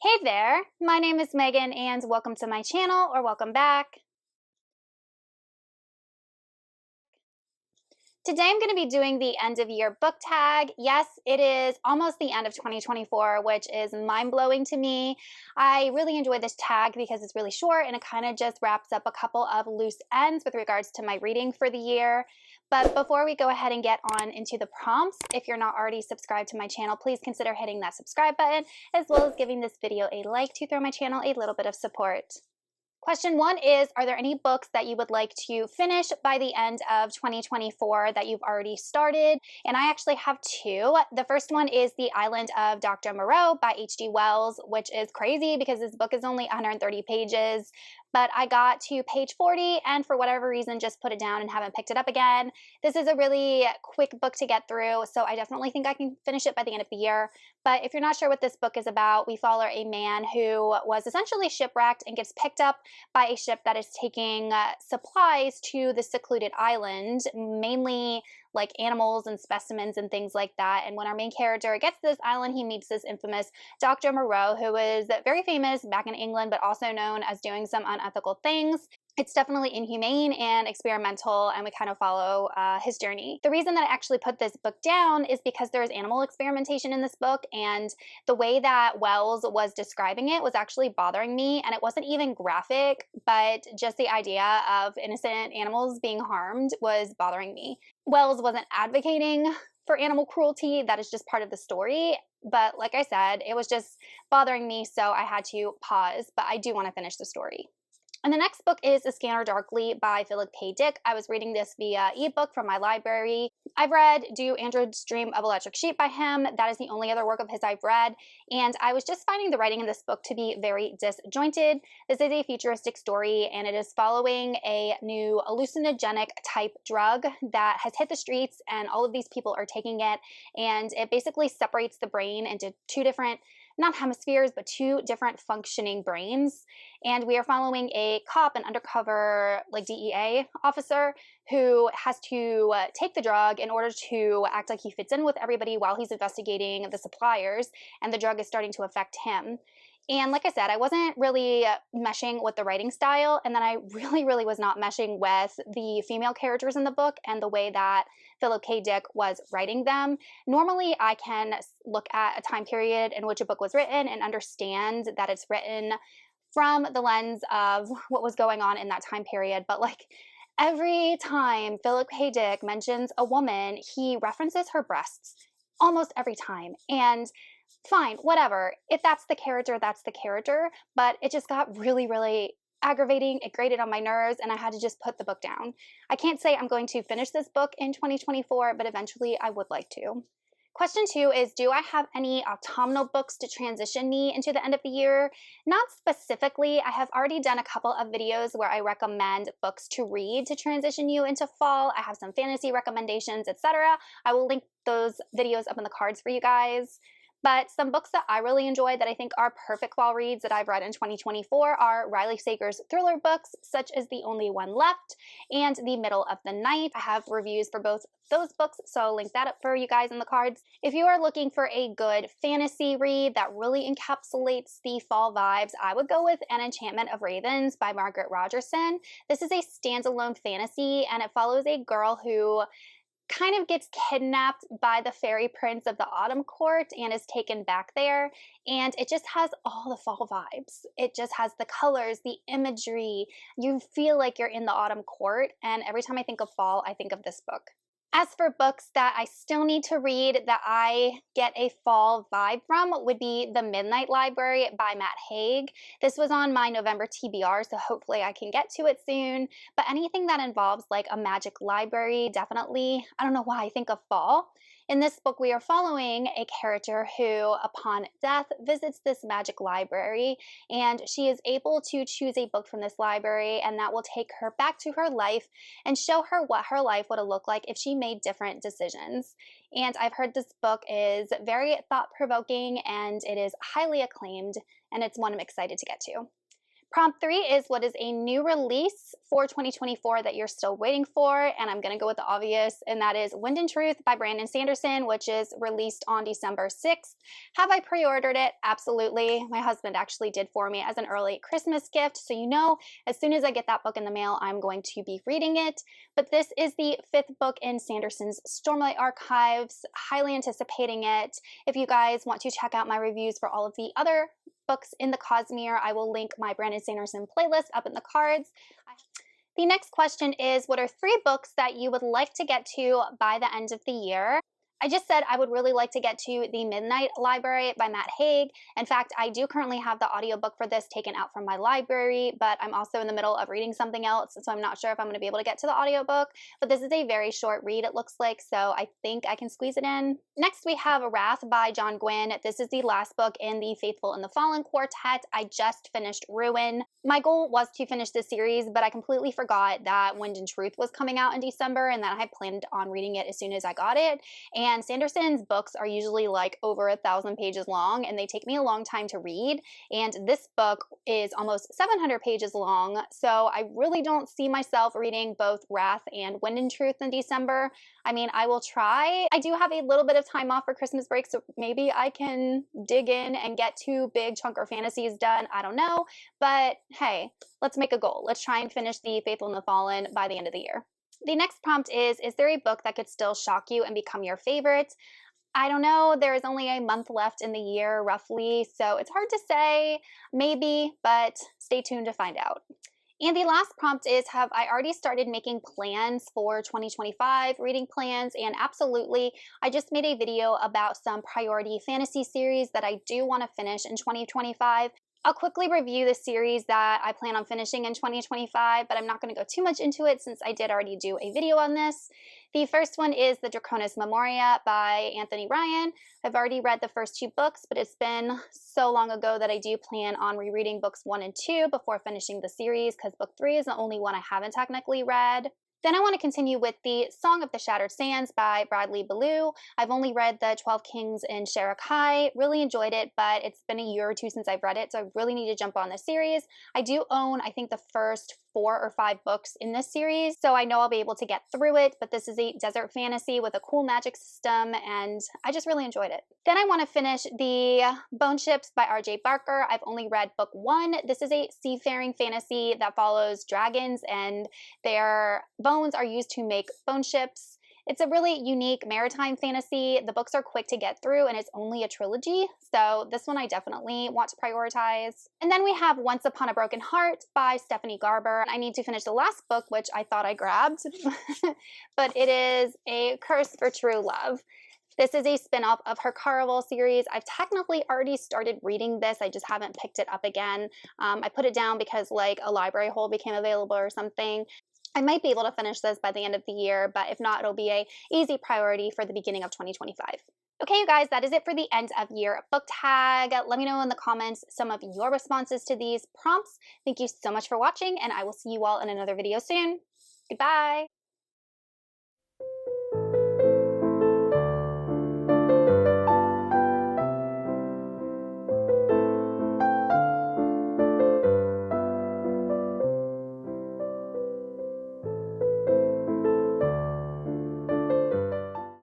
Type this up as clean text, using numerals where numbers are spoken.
Hey there, my name is Megan and welcome to my channel, or welcome back. Today I'm going to be doing the end of year book tag. Yes, it is almost the end of 2024, which is mind-blowing to me. I really enjoy this tag because it's really short and it kind of just wraps up a couple of loose ends with regards to my reading for the year. But before we go ahead and get on into the prompts, if you're not already subscribed to my channel, please consider hitting that subscribe button, as well as giving this video a like to throw my channel a little bit of support. Question one is, are there any books that you would like to finish by the end of 2024 that you've already started? And I actually have two. The first one is The Island of Dr. Moreau by H.G. Wells, which is crazy because this book is only 130 pages. But I got to page 40 and for whatever reason just put it down and haven't picked it up again. This is a really quick book to get through, so I definitely think I can finish it by the end of the year. But if you're not sure what this book is about, we follow a man who was essentially shipwrecked and gets picked up by a ship that is taking supplies to the secluded island, mainly like animals and specimens and things like that. And when our main character gets to this island, he meets this infamous Dr. Moreau, who is very famous back in England, but also known as doing some unethical things. It's definitely inhumane and experimental, and we kind of follow his journey. The reason that I actually put this book down is because there is animal experimentation in this book, and the way that Wells was describing it was actually bothering me, and it wasn't even graphic, but just the idea of innocent animals being harmed was bothering me. Wells wasn't advocating for animal cruelty, that is just part of the story, but like I said, it was just bothering me, so I had to pause, but I do want to finish the story. And the next book is A Scanner Darkly by Philip K. Dick. I was reading this via ebook from my library. I've read Do Androids Dream of Electric Sheep by him. That is the only other work of his I've read. And I was just finding the writing in this book to be very disjointed. This is a futuristic story, and it is following a new hallucinogenic type drug that has hit the streets, and all of these people are taking it. And it basically separates the brain into two different, not hemispheres, but two different functioning brains. And we are following a cop, an undercover like DEA officer, who has to take the drug in order to act like he fits in with everybody while he's investigating the suppliers, and the drug is starting to affect him. And like I said, I wasn't really meshing with the writing style, and then I really was not meshing with the female characters in the book and the way that Philip K. Dick was writing them. Normally, I can look at a time period in which a book was written and understand that it's written from the lens of what was going on in that time period, but like every time Philip K. Dick mentions a woman, he references her breasts almost every time. And fine, whatever. If that's the character, that's the character. But it just got really aggravating. It grated on my nerves, and I had to just put the book down. I can't say I'm going to finish this book in 2024, but eventually I would like to. Question two is, do I have any autumnal books to transition me into the end of the year? Not specifically. I have already done a couple of videos where I recommend books to read to transition you into fall. I have some fantasy recommendations, etc. I will link those videos up in the cards for you guys. But some books that I really enjoy that I think are perfect fall reads that I've read in 2024 are Riley Sager's thriller books, such as The Only One Left and The Middle of the Night. I have reviews for both those books, so I'll link that up for you guys in the cards. If you are looking for a good fantasy read that really encapsulates the fall vibes, I would go with An Enchantment of Ravens by Margaret Rogerson. This is a standalone fantasy, and it follows a girl who kind of gets kidnapped by the fairy prince of the autumn court and is taken back there, and it just has all the fall vibes. It just has the colors, the imagery. You feel like you're in the autumn court, and every time I think of fall, I think of this book. As for books that I still need to read that I get a fall vibe from would be The Midnight Library by Matt Haig. This was on my November TBR, so hopefully I can get to it soon. But anything that involves like a magic library, definitely. I don't know why I think of fall. In this book, we are following a character who, upon death, visits this magic library, and she is able to choose a book from this library, and that will take her back to her life and show her what her life would have looked like if she made different decisions. And I've heard this book is very thought-provoking, and it is highly acclaimed, and it's one I'm excited to get to. Prompt 3 is what is a new release for 2024 that you're still waiting for, and I'm going to go with the obvious, and that is Wind and Truth by Brandon Sanderson, which is released on December 6th. Have I pre-ordered it? Absolutely. My husband actually did for me as an early Christmas gift, so you know, as soon as I get that book in the mail, I'm going to be reading it. But this is the 5th book in Sanderson's Stormlight Archives. Highly anticipating it. If you guys want to check out my reviews for all of the other books in the Cosmere, I will link my Brandon Sanderson playlist up in the cards. The next question is, what are 3 books that you would like to get to by the end of the year? I just said I would really like to get to The Midnight Library by Matt Haig. In fact, I do currently have the audiobook for this taken out from my library, but I'm also in the middle of reading something else, so I'm not sure if I'm going to be able to get to the audiobook. But this is a very short read, it looks like, so I think I can squeeze it in. Next, we have Wrath by John Gwynne. This is the last book in the Faithful and the Fallen quartet. I just finished Ruin. My goal was to finish this series, but I completely forgot that Wind and Truth was coming out in December and that I had planned on reading it as soon as I got it. And Sanderson's books are usually like over 1,000 pages long, and they take me a long time to read. And this book is almost 700 pages long, so I really don't see myself reading both Wrath and Wind and Truth in December. I mean, I will try. I do have a little bit of time off for Christmas break, so maybe I can dig in and get 2 big chunker fantasies done. I don't know, but hey, let's make a goal. Let's try and finish the Faithful and the Fallen by the end of the year. The next prompt is there a book that could still shock you and become your favorite? I don't know. There is only a month left in the year, roughly, so it's hard to say. Maybe, but stay tuned to find out. And the last prompt is, have I already started making plans for 2025, reading plans? And absolutely, I just made a video about some priority fantasy series that I do want to finish in 2025. I'll quickly review the series that I plan on finishing in 2025, but I'm not going to go too much into it since I did already do a video on this. The first one is The Draconis Memoria by Anthony Ryan. I've already read the first 2 books, but it's been so long ago that I do plan on rereading books 1 and 2 before finishing the series, because book 3 is the only one I haven't technically read. Then I want to continue with The Song of the Shattered Sands by Bradley Ballou. I've only read The 12 Kings in Sharakai, really enjoyed it, but it's been a year or 2 since I've read it, so I really need to jump on this series. I do own, I think, the first 4 or 5 books in this series, so I know I'll be able to get through it, but this is a desert fantasy with a cool magic system, and I just really enjoyed it. Then I want to finish The Bone Ships by R.J. Barker. I've only read book 1. This is a seafaring fantasy that follows dragons, and their bones are used to make bone ships. It's a really unique maritime fantasy. The books are quick to get through, and it's only a trilogy, so this one I definitely want to prioritize. And then we have Once Upon a Broken Heart by Stephanie Garber. I need to finish the last book, which I thought I grabbed, but it is A Curse for True Love. This is a spin-off of her Caraval series. I've technically already started reading this. I just haven't picked it up again. I put it down because like a library hole became available or something. I might be able to finish this by the end of the year, but if not, it'll be a easy priority for the beginning of 2025. Okay, you guys, that is it for the end of year book tag. Let me know in the comments some of your responses to these prompts. Thank you so much for watching, and I will see you all in another video soon. Goodbye.